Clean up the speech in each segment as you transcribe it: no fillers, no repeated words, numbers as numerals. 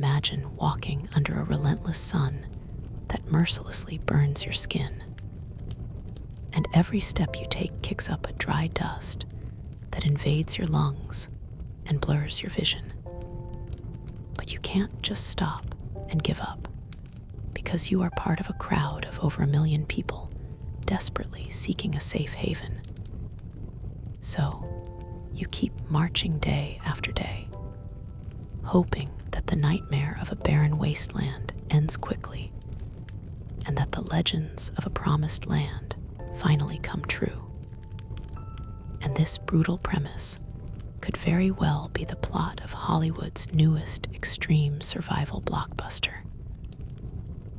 imagine walking under a relentless sun that mercilessly burns your skin. And every step you take kicks up a dry dust that invades your lungs and blurs your vision. But you can't just stop and give up, because you are part of a crowd of over 1 million people desperately seeking a safe haven. So, you keep marching day after day, hoping that the nightmare of a barren wasteland ends quickly, and that the legends of a promised land finally come true. And this brutal premise could very well be the plot of Hollywood's newest extreme survival blockbuster.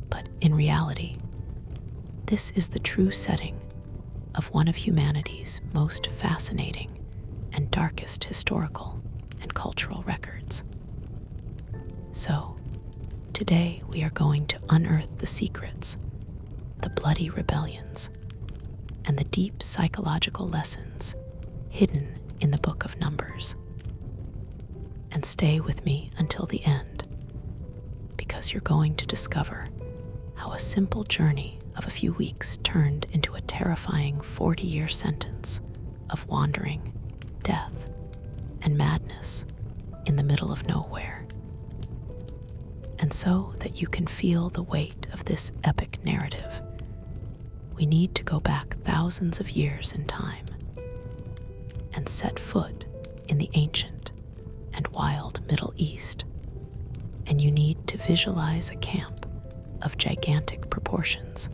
But in reality, this is the true setting of one of humanity's most fascinating and darkest historical and cultural records. So, today we are going to unearth the secrets, the bloody rebellions, and the deep psychological lessons hidden in the Book of Numbers. And stay with me until the end, because you're going to discover how a simple journey of a few weeks turned into a terrifying 40-year sentence of wandering, death, and madness in the middle of nowhere. And so that you can feel the weight of this epic narrative, we need to go back thousands of years in time and set foot in the ancient and wild Middle East. And you need to visualize a camp of gigantic proportions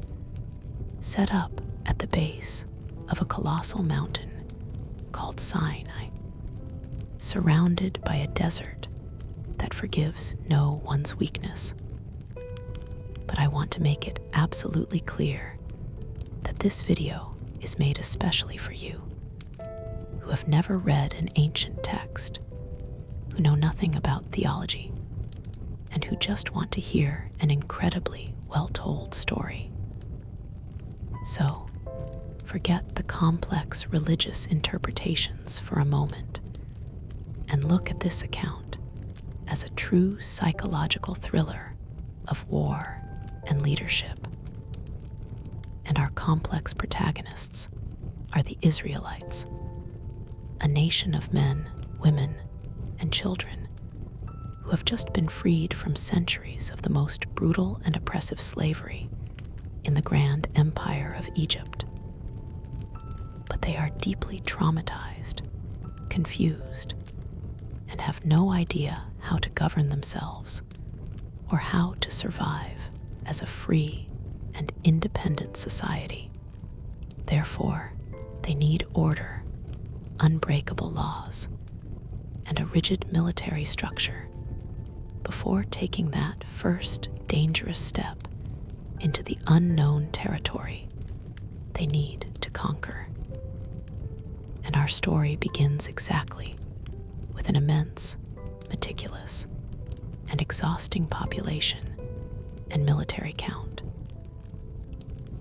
set up at the base of a colossal mountain called Sinai, surrounded by a desert that forgives no one's weakness. But I want to make it absolutely clear that this video is made especially for you, who have never read an ancient text, who know nothing about theology, and who just want to hear an incredibly well-told story. So, forget the complex religious interpretations for a moment and look at this account as a true psychological thriller of war and leadership. And our complex protagonists are the Israelites, a nation of men, women, and children who have just been freed from centuries of the most brutal and oppressive slavery in the grand empire of Egypt. But they are deeply traumatized, confused, and have no idea how to govern themselves or how to survive as a free and independent society. Therefore, they need order, unbreakable laws, and a rigid military structure before taking that first dangerous step into the unknown territory they need to conquer. And our story begins exactly with an immense, meticulous, and exhausting population and military count.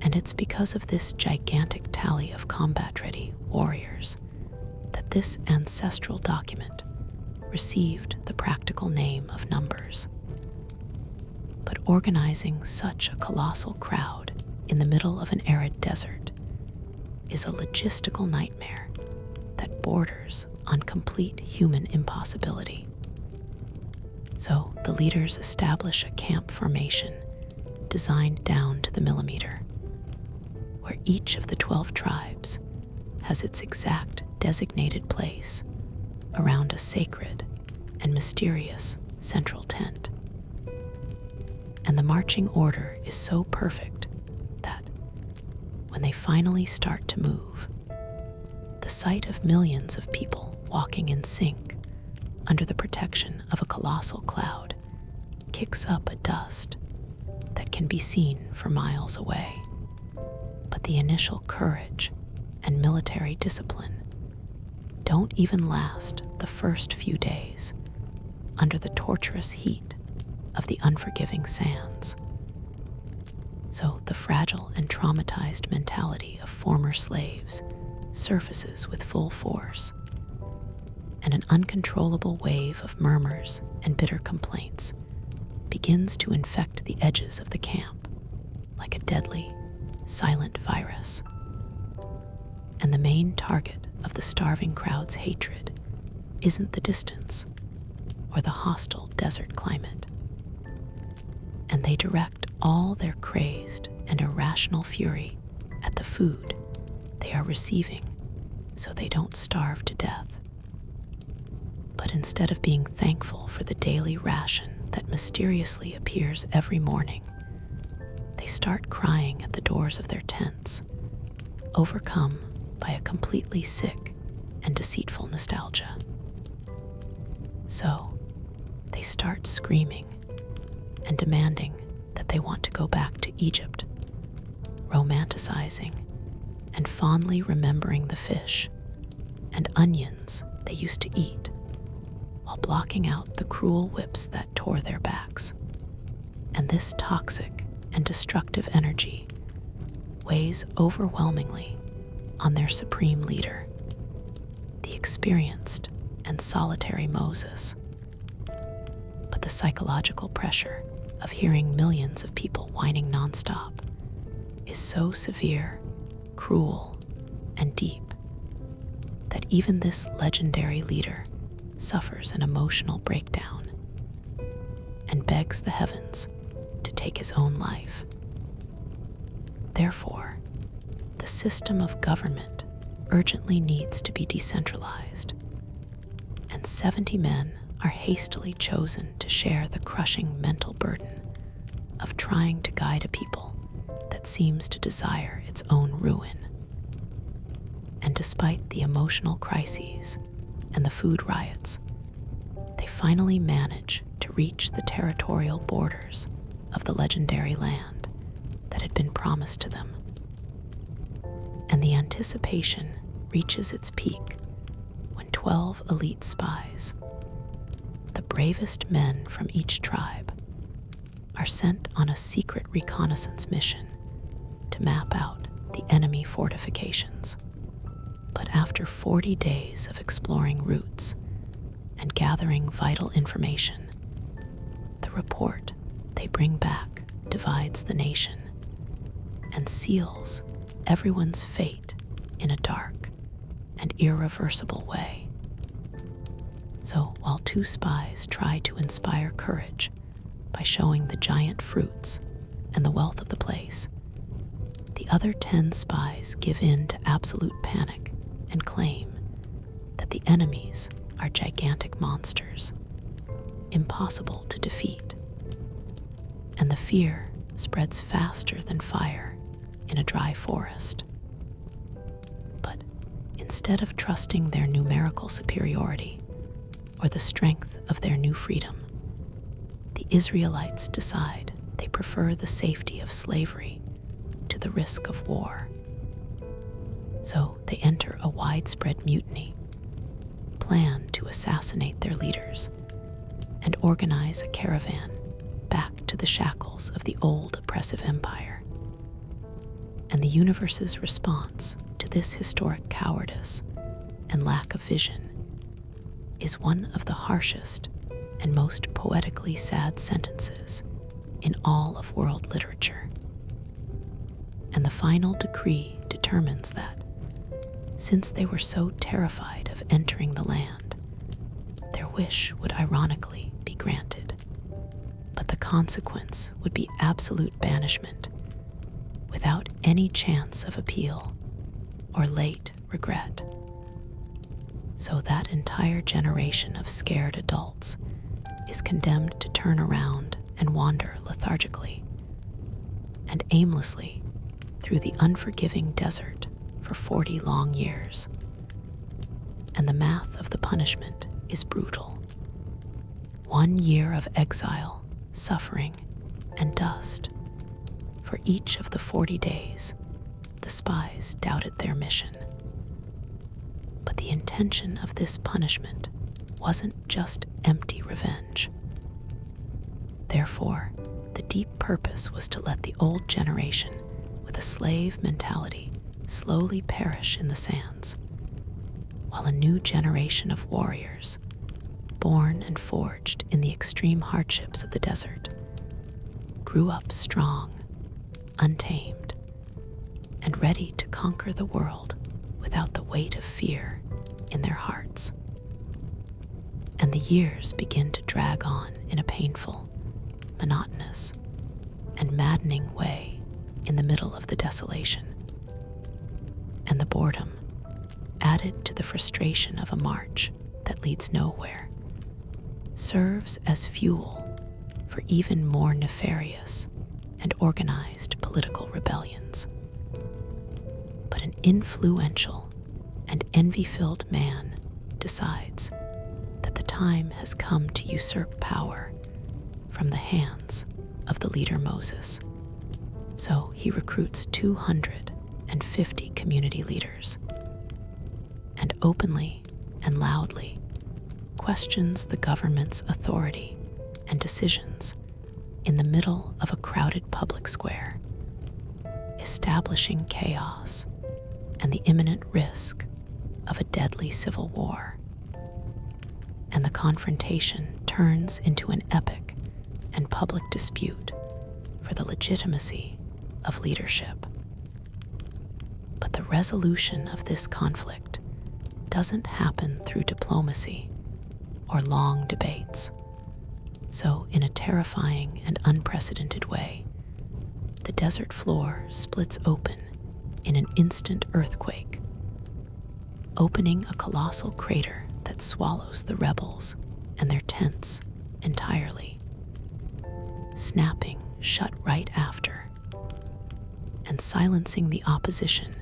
And it's because of this gigantic tally of combat-ready warriors that this ancestral document received the practical name of Numbers. But organizing such a colossal crowd in the middle of an arid desert is a logistical nightmare that borders on complete human impossibility. So the leaders establish a camp formation designed down to the millimeter, where each of the 12 tribes has its exact designated place around a sacred and mysterious central tent. And the marching order is so perfect that when they finally start to move, the sight of millions of people walking in sync under the protection of a colossal cloud kicks up a dust that can be seen for miles away. But the initial courage and military discipline don't even last the first few days under the torturous heat of the unforgiving sands. So the fragile and traumatized mentality of former slaves surfaces with full force, and an uncontrollable wave of murmurs and bitter complaints begins to infect the edges of the camp like a deadly, silent virus. And the main target of the starving crowd's hatred isn't the distance or the hostile desert climate. And they direct all their crazed and irrational fury at the food they are receiving so they don't starve to death. But instead of being thankful for the daily ration that mysteriously appears every morning, they start crying at the doors of their tents, overcome by a completely sick and deceitful nostalgia. So, they start screaming and demanding that they want to go back to Egypt, romanticizing and fondly remembering the fish and onions they used to eat, while blocking out the cruel whips that tore their backs. And this toxic and destructive energy weighs overwhelmingly on their supreme leader, the experienced and solitary Moses. But the psychological pressure of hearing millions of people whining nonstop is so severe, cruel, and deep that even this legendary leader suffers an emotional breakdown and begs the heavens to take his own life. Therefore, the system of government urgently needs to be decentralized, and 70 men are hastily chosen to share the crushing mental burden of trying to guide a people that seems to desire its own ruin. And despite the emotional crises and the food riots, they finally manage to reach the territorial borders of the legendary land that had been promised to them. And the anticipation reaches its peak when 12 elite spies, the bravest men from each tribe, are sent on a secret reconnaissance mission to map out the enemy fortifications. But after 40 days of exploring routes and gathering vital information, the report they bring back divides the nation and seals everyone's fate in a dark and irreversible way. So while 2 spies try to inspire courage by showing the giant fruits and the wealth of the place, the other 10 spies give in to absolute panic and claim that the enemies are gigantic monsters, impossible to defeat. And the fear spreads faster than fire in a dry forest. But instead of trusting their numerical superiority or the strength of their new freedom, the Israelites decide they prefer the safety of slavery to the risk of war. So they enter a widespread mutiny, plan to assassinate their leaders, and organize a caravan back to the shackles of the old oppressive empire. And the universe's response to this historic cowardice and lack of vision is one of the harshest and most poetically sad sentences in all of world literature. And the final decree determines that, since they were so terrified of entering the land, their wish would ironically be granted, but the consequence would be absolute banishment, without any chance of appeal or late regret. So that entire generation of scared adults is condemned to turn around and wander lethargically and aimlessly through the unforgiving desert for 40 long years. And the math of the punishment is brutal. 1 year of exile, suffering, and dust. For each of the 40 days, the spies doubted their mission. But the intention of this punishment wasn't just empty revenge. Therefore, the deep purpose was to let the old generation with a slave mentality slowly perish in the sands, while a new generation of warriors, born and forged in the extreme hardships of the desert, grew up strong, untamed, and ready to conquer the world without the weight of fear in their hearts. And the years begin to drag on in a painful, monotonous, and maddening way in the middle of the desolation. And the boredom, added to the frustration of a march that leads nowhere, serves as fuel for even more nefarious and organized political rebellions. But an influential and envy-filled man decides that the time has come to usurp power from the hands of the leader Moses. So he recruits 250 community leaders and openly and loudly questions the government's authority and decisions in the middle of a crowded public square, establishing chaos and the imminent risk of a deadly civil war. And the confrontation turns into an epic and public dispute for the legitimacy of leadership. But the resolution of this conflict doesn't happen through diplomacy or long debates. So, in a terrifying and unprecedented way, the desert floor splits open in an instant earthquake, opening a colossal crater that swallows the rebels and their tents entirely, snapping shut right after, and silencing the opposition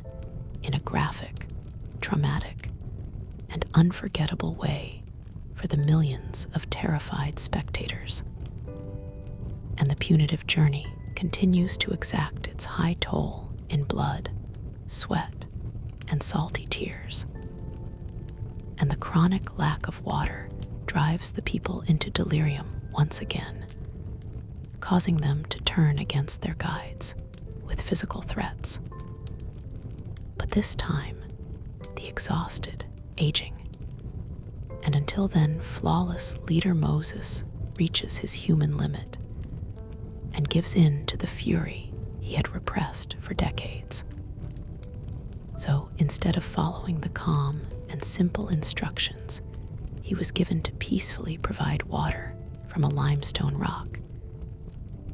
in a graphic, traumatic, and unforgettable way for the millions of terrified spectators. And the punitive journey continues to exact its high toll in blood, sweat, and salty tears. And the chronic lack of water drives the people into delirium once again, causing them to turn against their guides with physical threats. But this time, the exhausted, aging, and until then flawless leader Moses reaches his human limit and gives in to the fury he had repressed for decades. So instead of following the calm and simple instructions he was given to peacefully provide water from a limestone rock,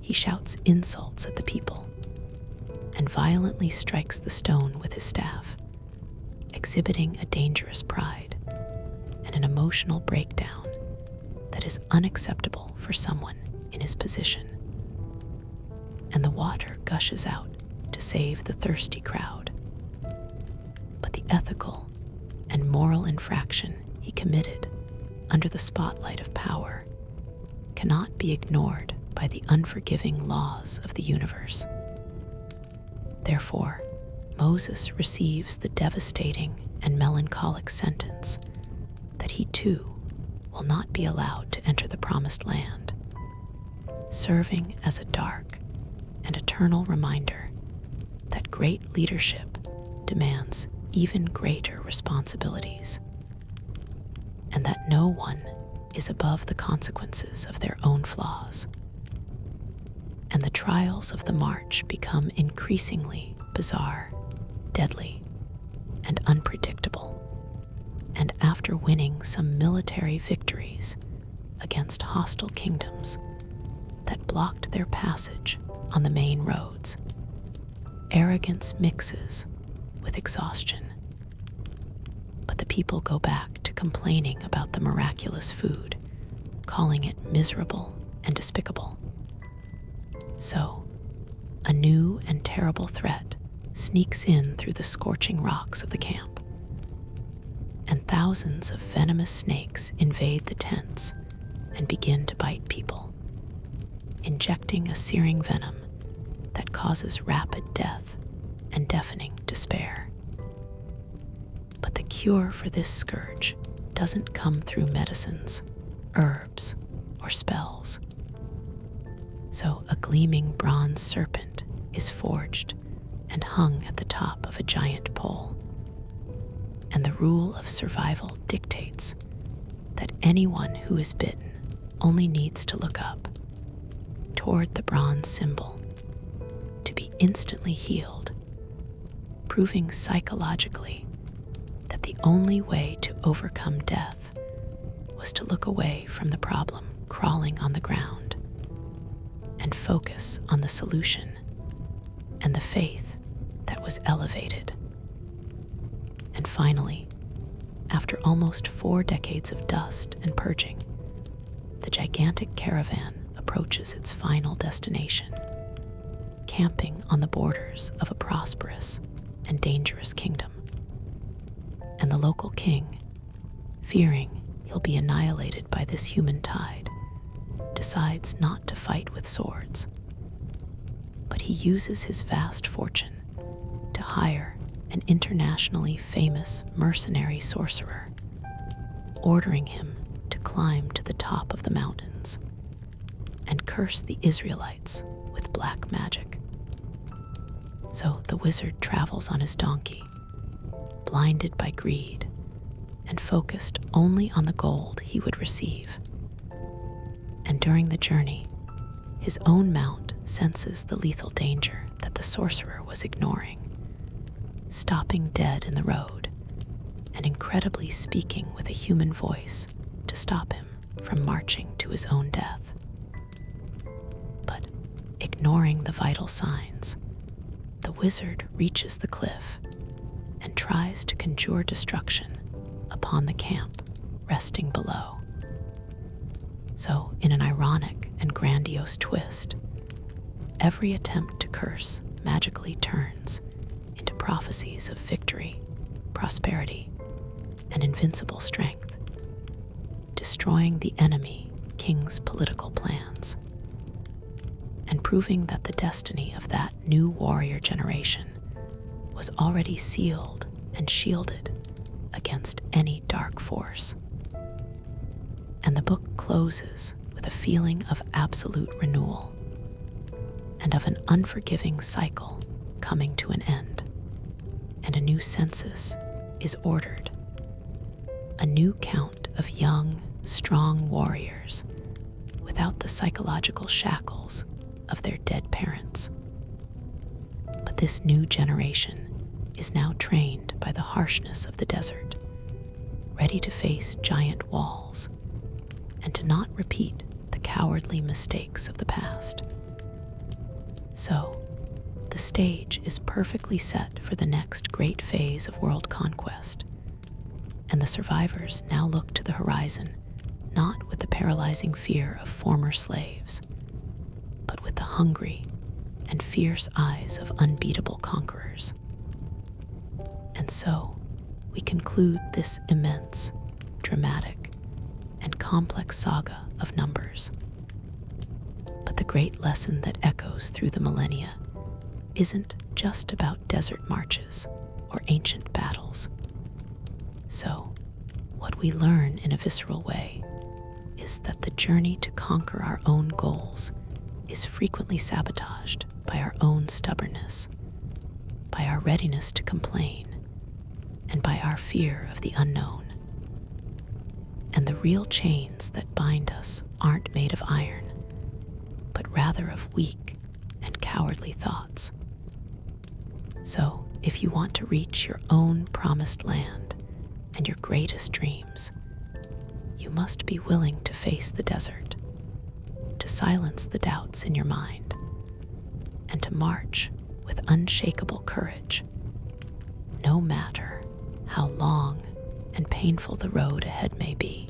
he shouts insults at the people and violently strikes the stone with his staff, exhibiting a dangerous pride and an emotional breakdown that is unacceptable for someone in his position. And the water gushes out to save the thirsty crowd. But the ethical and moral infraction he committed under the spotlight of power cannot be ignored by the unforgiving laws of the universe. Therefore, Moses receives the devastating and melancholic sentence that he too will not be allowed to enter the promised land, serving as a dark and eternal reminder that great leadership demands even greater responsibilities, and that no one is above the consequences of their own flaws. And the trials of the march become increasingly bizarre, deadly, and unpredictable. And after winning some military victories against hostile kingdoms that blocked their passage on the main roads, arrogance mixes with exhaustion. But the people go back to complaining about the miraculous food, calling it miserable and despicable. So, a new and terrible threat sneaks in through the scorching rocks of the camp, and thousands of venomous snakes invade the tents and begin to bite people, injecting a searing venom that causes rapid death and deafening despair. But the cure for this scourge doesn't come through medicines, herbs, or spells. So a gleaming bronze serpent is forged and hung at the top of a giant pole. And the rule of survival dictates that anyone who is bitten only needs to look up toward the bronze symbol, to be instantly healed, proving psychologically that the only way to overcome death was to look away from the problem crawling on the ground and focus on the solution and the faith that was elevated. And finally, after almost 4 decades of dust and purging, the gigantic caravan approaches its final destination, camping on the borders of a prosperous and dangerous kingdom. And the local king, fearing he'll be annihilated by this human tide, decides not to fight with swords, but he uses his vast fortune to hire an internationally famous mercenary sorcerer, ordering him to climb to the top of the mountains and curse the Israelites with black magic. So the wizard travels on his donkey, blinded by greed and focused only on the gold he would receive. And during the journey, his own mount senses the lethal danger that the sorcerer was ignoring, stopping dead in the road and incredibly speaking with a human voice to stop him from marching to his own death. But ignoring the vital signs, the wizard reaches the cliff and tries to conjure destruction upon the camp resting below. So, in an ironic and grandiose twist, every attempt to curse magically turns into prophecies of victory, prosperity, and invincible strength, destroying the enemy king's political plans, and proving that the destiny of that new warrior generation was already sealed and shielded against any dark force. And the book closes with a feeling of absolute renewal and of an unforgiving cycle coming to an end, and a new census is ordered, a new count of young, strong warriors without the psychological shackles of their dead parents. But this new generation is now trained by the harshness of the desert, ready to face giant walls and to not repeat the cowardly mistakes of the past. So, the stage is perfectly set for the next great phase of world conquest, and the survivors now look to the horizon not with the paralyzing fear of former slaves, but with the hungry and fierce eyes of unbeatable conquerors. And so, we conclude this immense, dramatic, and complex saga of numbers. But the great lesson that echoes through the millennia isn't just about desert marches or ancient battles. So, what we learn in a visceral way is that the journey to conquer our own goals is frequently sabotaged by our own stubbornness, by our readiness to complain, and by our fear of the unknown. And the real chains that bind us aren't made of iron, but rather of weak and cowardly thoughts. So, if you want to reach your own promised land and your greatest dreams, you must be willing to face the desert, to silence the doubts in your mind, and to march with unshakable courage, no matter how long and painful the road ahead may be.